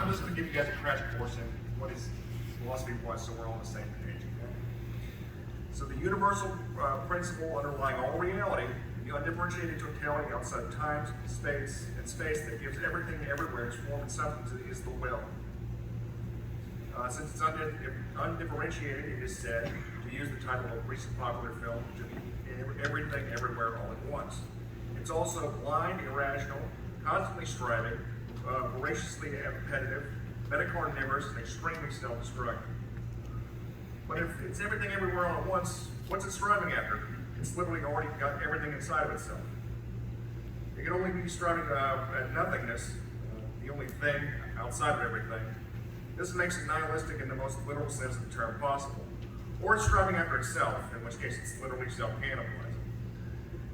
I'm just going to give you guys a crash course in what his philosophy was, so we're all on the same page. Okay? So the universal principle underlying all reality, the undifferentiated totality outside of time, space, and space that gives everything everywhere its form and substance, is the will. Since it's undifferentiated, it is said, to use the title of a recent popular film, to be everything everywhere all at once. It's also blind, irrational, constantly striving, voraciously repetitive, metacarnivorous, and extremely self-destructive. But if it's everything everywhere all at once, what's it striving after? It's literally already got everything inside of itself. It can only be striving at nothingness, the only thing outside of everything. This makes it nihilistic in the most literal sense of the term possible. Or it's striving after itself, in which case it's literally self-cannibalizing.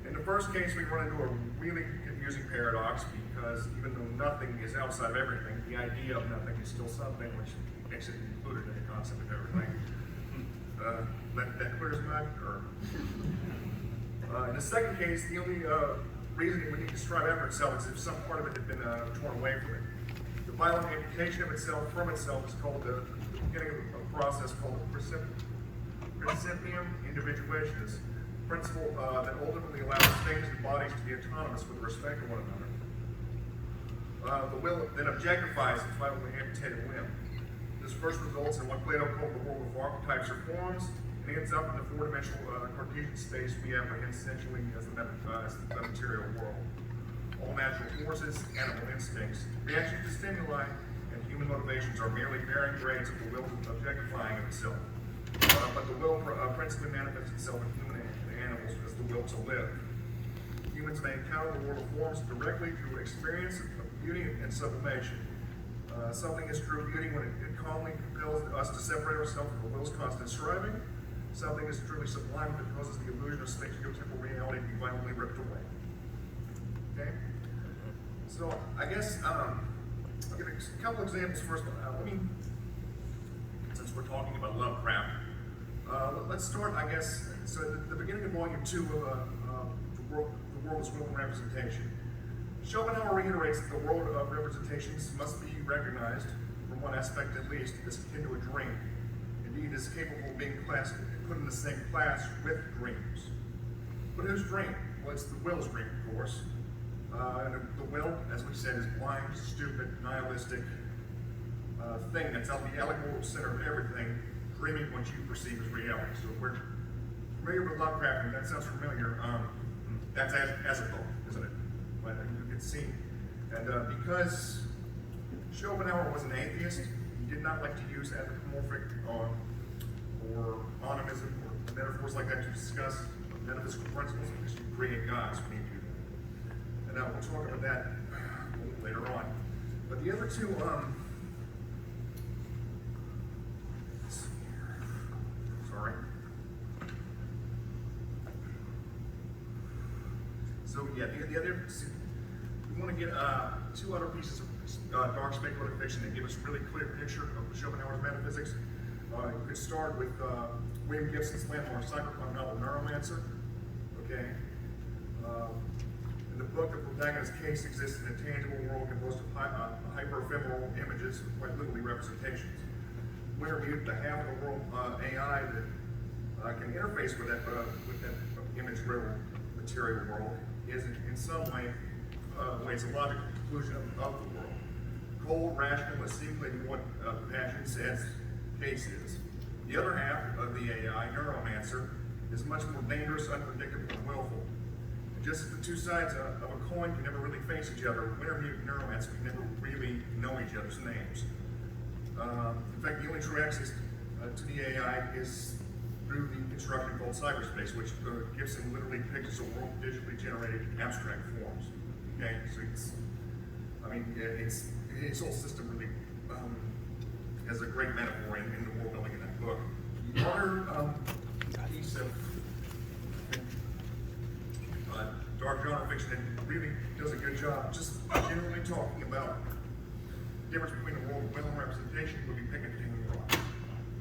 In the first case, we run into a really confusing paradox because even though nothing is outside of everything, the idea of nothing is still something, which makes it included in the concept of everything. That clears my in the second case, the only reason it would need to strive after itself is if some part of it had been torn away from it. The violent amputation of itself from itself is called the beginning of a process called Pessimism individuationist, principle that ultimately allows things and bodies to be autonomous with respect to one another. The will then objectifies its violently amputated limb. This first results in what Plato called the world of archetypes or forms, and ends up in the four-dimensional Cartesian space we apprehend essentially as the material world. All natural forces, animal instincts, reactions to stimuli, and human motivations are merely varying grades of the will objectifying of itself. But the will principally manifests itself in human and animals as the will to live. Humans may encounter the world of forms directly through experience of beauty and sublimation. Something is true beauty when it calmly compels us to separate ourselves from the will's constant striving. Something is truly sublime when it causes the illusion of spatio-temporal reality to be violently ripped away. Okay? So I guess I'll give a couple examples first. Since we're talking about Lovecraft, let's start, I guess, so at the beginning of Volume 2 of The World is Will and Representation. Schopenhauer reiterates that the world of representations must be recognized, from one aspect at least, as akin to a dream. Indeed, is capable of being put in the same class with dreams. But whose dream? Well, it's the will's dream, of course. And the will, as we said, is blind, stupid, nihilistic thing that's at the allegorical center of everything, dreaming what you perceive as reality. So if we're familiar with Lovecraft, and that sounds familiar, that's Pitiable, isn't it? But you can see, and because Schopenhauer was an atheist, he did not like to use anthropomorphic or onomism or metaphors like that to discuss metaphysical principles, because you create gods when you do that. And we'll talk about that a little later on. But the other two, sorry. So yeah, the other, we want to get two other pieces of dark speculative fiction that give us a really clear picture of Schopenhauer's metaphysics. You could start with William Gibson's landmark cyberpunk novel Neuromancer. Okay. In the book, the protagonist's case exists in a tangible world composed of hyper-ephemeral images, quite literally representations. Wintermute, the half of the world AI that can interface with that image-riddled material world, is in some ways a logical conclusion of the world. Cold, rational, but seemingly what Passion says case is. The other half of the AI, Neuromancer, is much more dangerous, unpredictable, and willful. Just as the two sides of a coin can never really face each other, Wintermute and Neuromancer can never really know each other's names. In fact, the only true access to the AI is through the construction called cyberspace, which Gibson literally pictures a world of digitally generated abstract forms. Okay, so his whole system really has a great metaphor in the world building in that book. The other piece of dark genre fiction that really does a good job just generally talking about the difference between the world of will and representation would be Picnic at Kingdom Rock.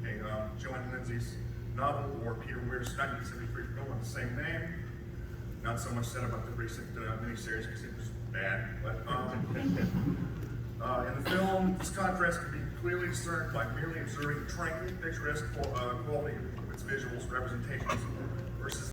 Okay, Joanne Lindsay's novel, or Peter Weir's 1973 film with the same name. Not so much said about the recent miniseries because it was bad, but In the film, this contrast can be clearly discerned by merely observing the tranquil, picturesque quality of its visuals representations versus